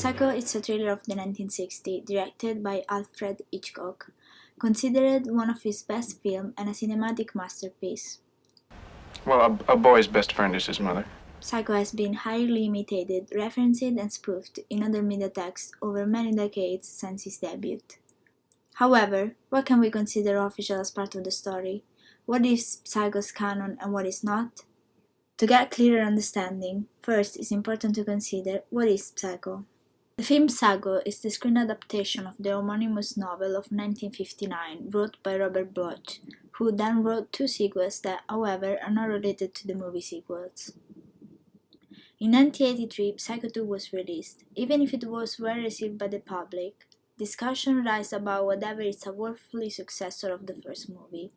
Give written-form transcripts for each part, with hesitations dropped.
Psycho is a thriller of the 1960s, directed by Alfred Hitchcock, considered one of his best films and a cinematic masterpiece. Well, a boy's best friend is his mother. Psycho has been highly imitated, referenced, and spoofed in other media texts over many decades since its debut. However, what can we consider official as part of the story? What is Psycho's canon and what is not? To get clearer understanding, first it's important to consider what is Psycho. The film Psycho is the screen adaptation of the homonymous novel of 1959 wrote by Robert Bloch, who then wrote two sequels that, however, are not related to the movie sequels. In 1983, Psycho 2 was released. Even if it was well received by the public, discussion raised about whether it's a worthy successor of the first movie.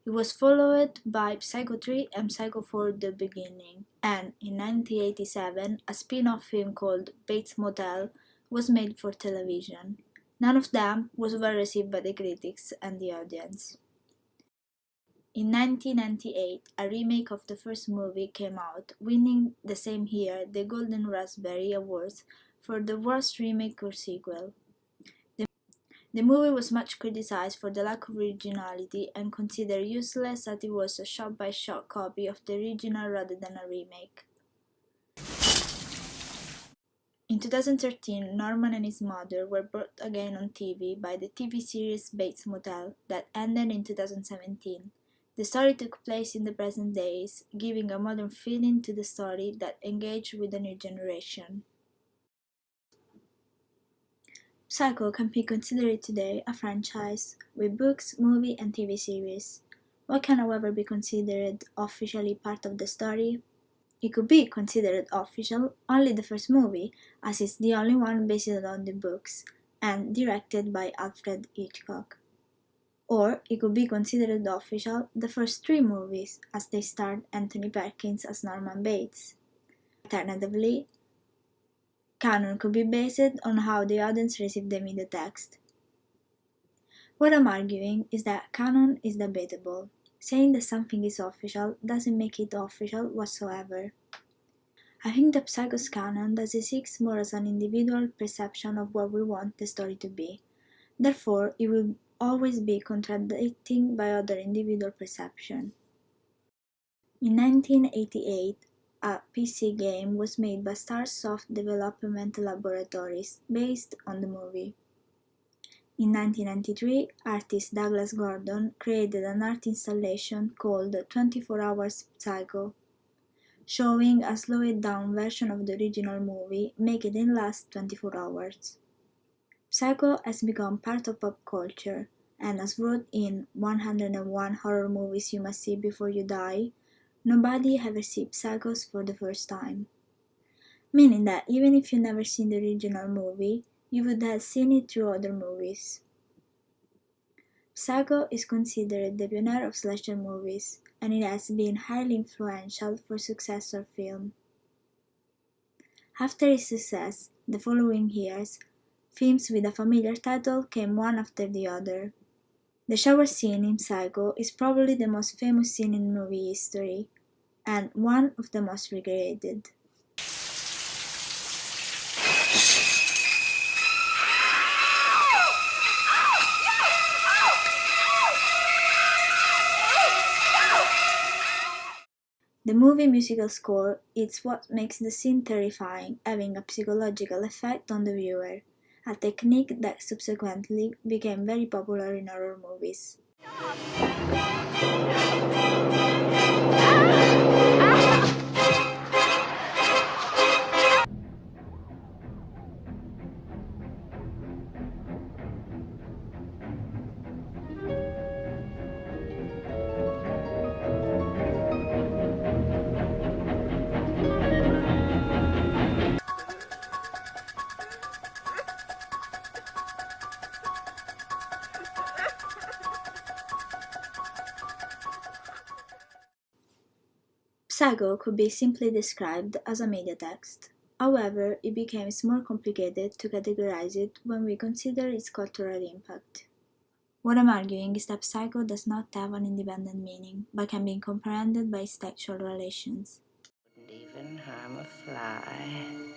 It was followed by Psycho 3 and Psycho 4 The Beginning, and in 1987 a spin-off film called Bates Motel was made for television. None of them was well received by the critics and the audience. In 1998, a remake of the first movie came out, winning the same year the Golden Raspberry Awards for the worst remake or sequel. The movie was much criticized for the lack of originality and considered useless as it was a shot-by-shot copy of the original rather than a remake. In 2013, Norman and his mother were brought again on TV by the TV series Bates Motel that ended in 2017. The story took place in the present days, giving a modern feeling to the story that engaged with the new generation. Psycho can be considered today a franchise, with books, movie, and TV series. What can, however, be considered officially part of the story? It could be considered official only the first movie, as it's the only one based on the books, and directed by Alfred Hitchcock. Or it could be considered official the first three movies, as they starred Anthony Perkins as Norman Bates. Alternatively, canon could be based on how the audience received the media text. What I'm arguing is that canon is debatable. Saying that something is official doesn't make it official whatsoever. I think that Psycho's canon does exist more as an individual perception of what we want the story to be. Therefore, it will always be contradicting by other individual perception. In 1988, a PC game was made by Starsoft Development Laboratories based on the movie. In 1993, artist Douglas Gordon created an art installation called 24 Hours Psycho, showing a slowed-down version of the original movie, making it last 24 hours. Psycho has become part of pop culture, and as wrote in 101 Horror Movies You Must See Before You Die, nobody ever sees Psychos for the first time. Meaning that even if you've never seen the original movie, you would have seen it through other movies. Psycho is considered the pioneer of slasher movies, and it has been highly influential for successor film. After its success, the following years, films with a familiar title came one after the other. The shower scene in Psycho is probably the most famous scene in movie history, and one of the most recreated. The movie musical score is what makes the scene terrifying, having a psychological effect on the viewer, a technique that subsequently became very popular in horror movies. Psycho could be simply described as a media text. However, it becomes more complicated to categorize it when we consider its cultural impact. What I'm arguing is that Psycho does not have an independent meaning, but can be comprehended by its textual relations. Wouldn't even harm a fly.